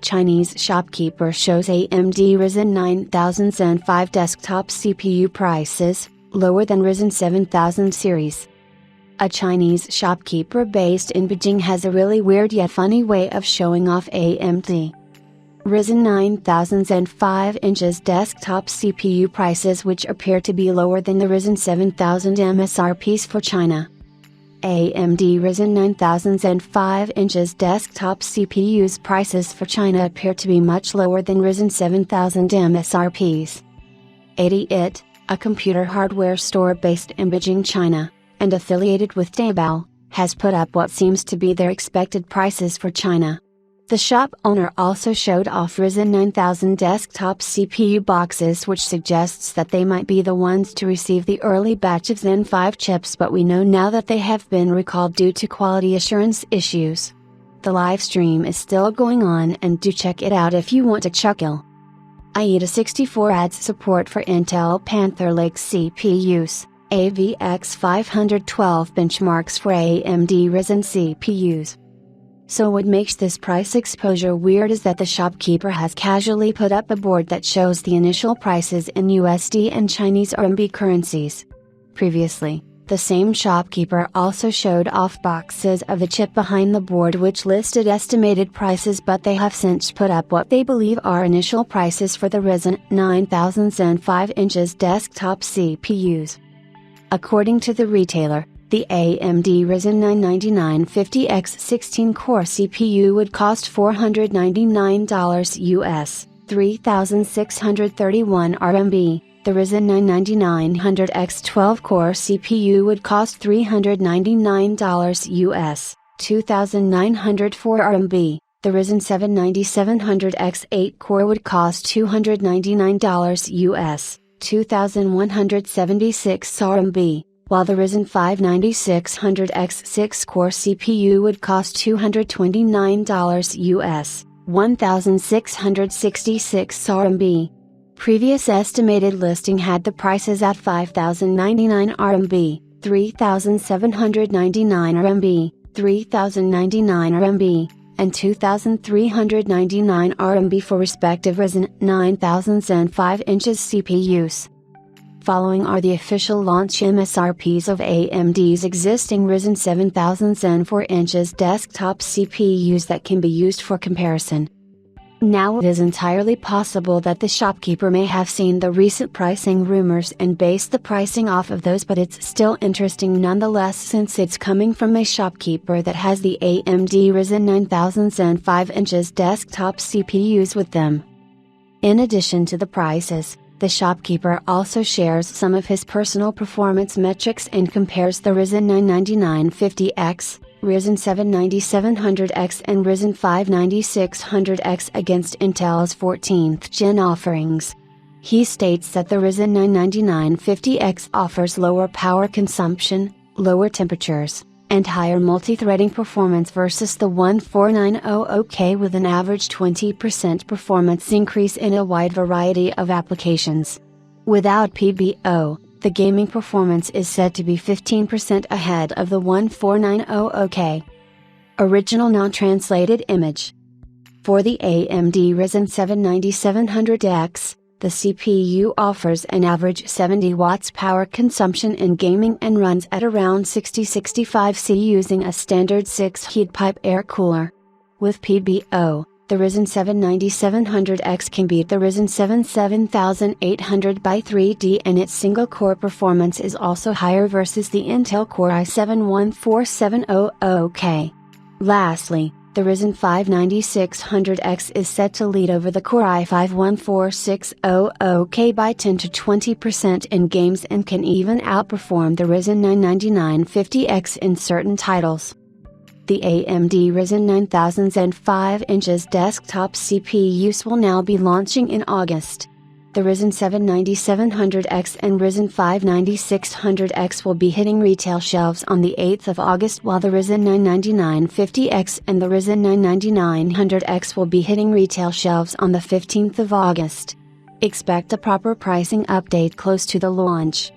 Chinese Shopkeeper shows AMD Ryzen 9005 desktop CPU prices, lower than Ryzen 7000 series. A Chinese shopkeeper based in Beijing has a really weird yet funny way of showing off AMD Ryzen 9005 inches desktop CPU prices, which appear to be lower than the Ryzen 7000 MSRPs for China. AMD Ryzen 9005 inches desktop CPU's prices for China appear to be much lower than Ryzen 7000 MSRPs. 80IT, a computer hardware store based in Beijing, China, and affiliated with Taobao, has put up what seems to be their expected prices for China. The shop owner also showed off Ryzen 9000 desktop CPU boxes, which suggests that they might be the ones to receive the early batch of Zen 5 chips, but we know now that they have been recalled due to quality assurance issues. The live stream is still going on, and do check it out if you want to chuckle. AIDA64 adds support for Intel Panther Lake CPUs, AVX 512 benchmarks for AMD Ryzen CPUs. So what makes this price exposure weird is that the shopkeeper has casually put up a board that shows the initial prices in USD and Chinese RMB currencies. Previously, the same shopkeeper also showed off boxes of the chip behind the board which listed estimated prices, but they have since put up what they believe are initial prices for the Ryzen 9005 inches desktop CPUs. According to the retailer, the AMD Ryzen 99950X 16-core CPU would cost $499 US, 3,631 RMB. The Ryzen 99900X 12-core CPU would cost $399 US, 2,904 RMB. The Ryzen 9700X 8-core would cost $299 US, 2,176 RMB. While the Ryzen 5600X 6-core CPU would cost $229 US, 1,666 RMB. Previous estimated listing had the prices at 5,099 RMB, 3,799 RMB, 3,099 RMB, and 2,399 RMB for respective Ryzen 9005 inches CPUs. Following are the official launch MSRPs of AMD's existing Ryzen 7000 Zen 4 inches desktop CPUs that can be used for comparison. Now it is entirely possible that the shopkeeper may have seen the recent pricing rumors and based the pricing off of those, but it's still interesting nonetheless since it's coming from a shopkeeper that has the AMD Ryzen 9000 Zen 5 inches desktop CPUs with them. In addition to the prices, the shopkeeper also shares some of his personal performance metrics and compares the Ryzen 99950X, Ryzen 7 9700X and Ryzen 5 9600X against Intel's 14th gen offerings. He states that the Ryzen 99950X offers lower power consumption, lower temperatures, and higher multi-threading performance versus the 14900K with an average 20% performance increase in a wide variety of applications. Without PBO, the gaming performance is said to be 15% ahead of the 14900K. Original non-translated image. For the AMD Ryzen 7 9700X, the CPU offers an average 70 watts power consumption in gaming and runs at around 60-65 C using a standard 6 heat pipe air cooler. With PBO, the Ryzen 7 9700X can beat the Ryzen 7 7800 by 3D, and its single-core performance is also higher versus the Intel Core i7 14700K. Lastly, the Ryzen 5 9600X is set to lead over the Core i5 14600K by 10 to 20% in games and can even outperform the Ryzen 99950X in certain titles. The AMD Ryzen 9000 Zen 5 inches desktop CPUs will now be launching in August. The Ryzen 7 9700X and Ryzen 5 9600X will be hitting retail shelves on the 8th of August, while the Ryzen 99950X and the Ryzen 9900X will be hitting retail shelves on the 15th of August. Expect a proper pricing update close to the launch.